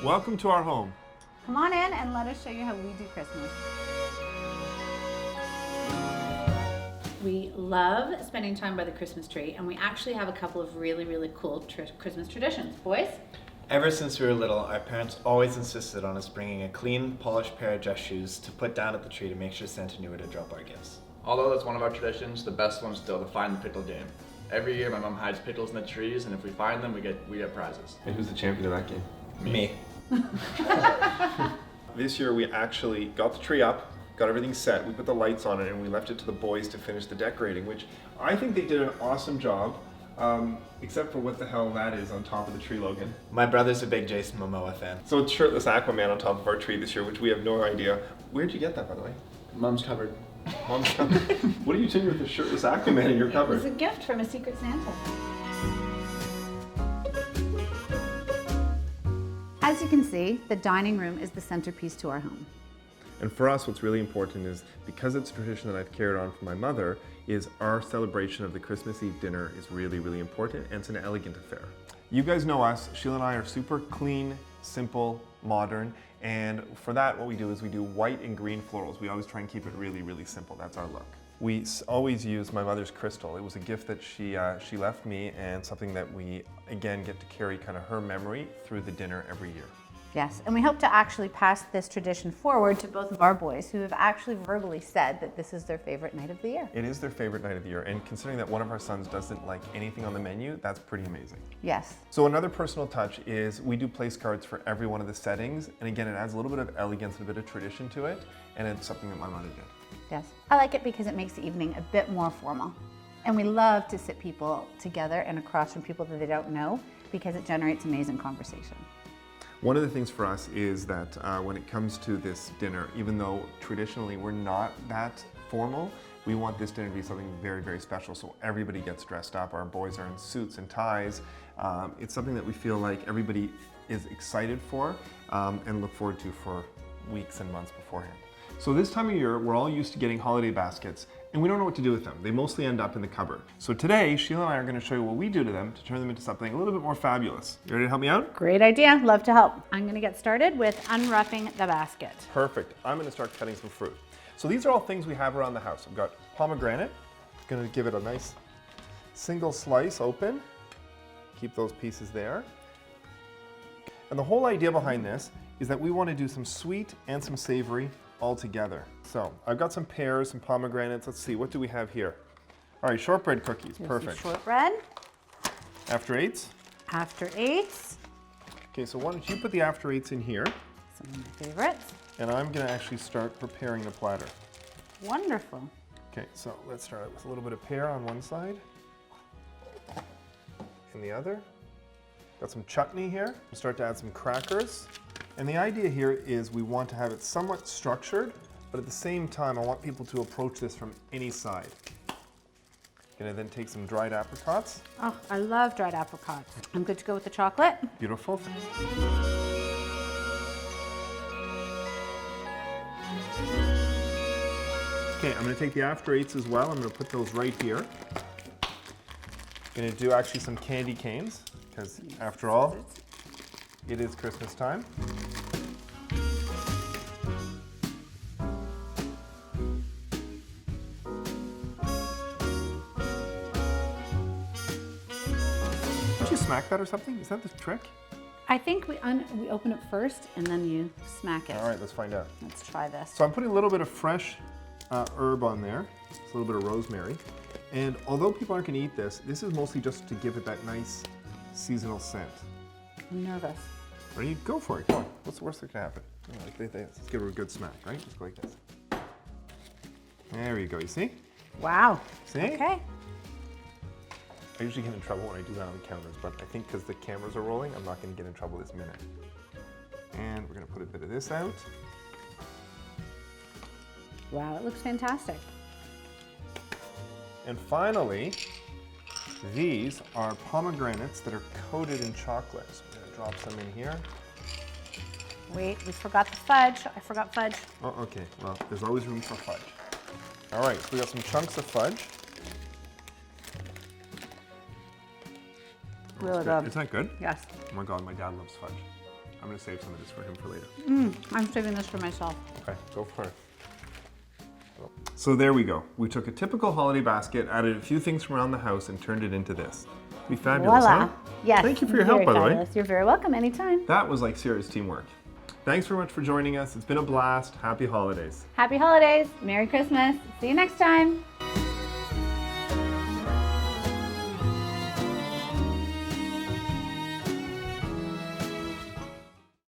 Welcome to our home. Come on in and let us show you how we do Christmas. We love spending time by the Christmas tree, and we actually have a couple of really cool Christmas traditions. Boys? Ever since we were little, our parents always insisted on us bringing a clean, polished pair of dress shoes to put down at the tree to make sure Santa knew where to drop our gifts. Although that's one of our traditions, the best one's still to find the pickle game. Every year my mom hides pickles in the trees, and if we find them, we get prizes. And who's the champion of that game? Me. This year we actually got the tree up, got everything set, we put the lights on it, and we left it to the boys to finish the decorating, which I think they did an awesome job, except for what the hell that is on top of the tree, Logan. My brother's a big Jason Momoa fan. So it's shirtless Aquaman on top of our tree this year, which we have no idea. Where'd you get that, by the way? Mom's cupboard. Mom's cupboard. What are you doing with the shirtless Aquaman in your It cupboard? was a gift from a Secret Santa. As you can see, the dining room is the centerpiece to our home. And for us, what's really important is, because it's a tradition that I've carried on from my mother, is our celebration of the Christmas Eve dinner is really important, and it's an elegant affair. You guys know us, Sheila and I are super clean, simple, modern, and for that what we do is we do white and green florals. We always try and keep it really simple. That's our look. We always use my mother's crystal. It was a gift that she left me, and something that we, again, get to carry kind of her memory through the dinner every year. Yes, and we hope to actually pass this tradition forward to both of our boys, who have actually verbally said that this is their favorite night of the year. It is their favorite night of the year, and considering that one of our sons doesn't like anything on the menu, that's pretty amazing. Yes. So another personal touch is we do place cards for every one of the settings, and again, it adds a little bit of elegance and a bit of tradition to it, and it's something that my mother did. Yes. I like it because it makes the evening a bit more formal. And we love to sit people together and across from people that they don't know, because it generates amazing conversation. One of the things for us is that when it comes to this dinner, even though traditionally we're not that formal, we want this dinner to be something very special, so everybody gets dressed up. Our boys are in suits and ties. It's something that we feel like everybody is excited for and look forward to for weeks and months beforehand. So this time of year, we're all used to getting holiday baskets, and we don't know what to do with them. They mostly end up in the cupboard. So today, Sheila and I are going to show you what we do to them to turn them into something a little bit more fabulous. You ready to help me out? Great idea. Love to help. I'm going to get started with unwrapping the basket. Perfect. I'm going to start cutting some fruit. So these are all things we have around the house. I've got pomegranate. I'm going to give it a nice single slice open. Keep those pieces there. And the whole idea behind this is that we want to do some sweet and some savory all together. So I've got some pears, some pomegranates. Let's see, what do we have here? All right, shortbread cookies. Here's Perfect. some shortbread. After eights. After eights. Okay, so why don't you put the after eights in here, Some of my favorites. and I'm going to actually start preparing the platter. Wonderful. Okay, so let's start out with a little bit of pear on one side and the other. Got some chutney here. We'll start to add some crackers. And the idea here is we want to have it somewhat structured, but at the same time, I want people to approach this from any side. Gonna then take some dried apricots. Oh, I love dried apricots. I'm good to go with the chocolate. Beautiful. Okay, I'm gonna take the after eights as well. I'm gonna put those right here. Gonna do actually some candy canes, because after all, it is Christmas time. Don't you smack that or something? Is that the trick? I think we open it first and then you smack it. All right, let's find out. Let's try this. So I'm putting a little bit of fresh herb on there. Just a little bit of rosemary. And although people aren't gonna eat this, this is mostly just to give it that nice seasonal scent. I'm nervous. Ready? Go for it. Come on. What's the worst that can happen? Oh, let's give her a good smack, right? Just go like this. There you go. You see? Wow. See? Okay. I usually get in trouble when I do that on the counters, but I think because the cameras are rolling, I'm not going to get in trouble this minute. And we're going to put a bit of this out. Wow, it looks fantastic. And finally, these are pomegranates that are coated in chocolate. So I'm going to drop some in here. Wait, we forgot the fudge. I forgot fudge. Oh, okay. Well, there's always room for fudge. All right, so we got some chunks of fudge. Really good. Isn't that good? Yes. Oh my God, my dad loves fudge. I'm gonna save some of this for him for later. I'm saving this for myself. Okay, go for it. So there we go. We took a typical holiday basket, added a few things from around the house, and turned it into this. It'd be fabulous, Voila. huh? Yes. Thank you for your very help, by the way. fabulous. You're very welcome anytime. That was like serious teamwork. Thanks very much for joining us. It's been a blast. Happy holidays. Happy holidays. Merry Christmas. See you next time.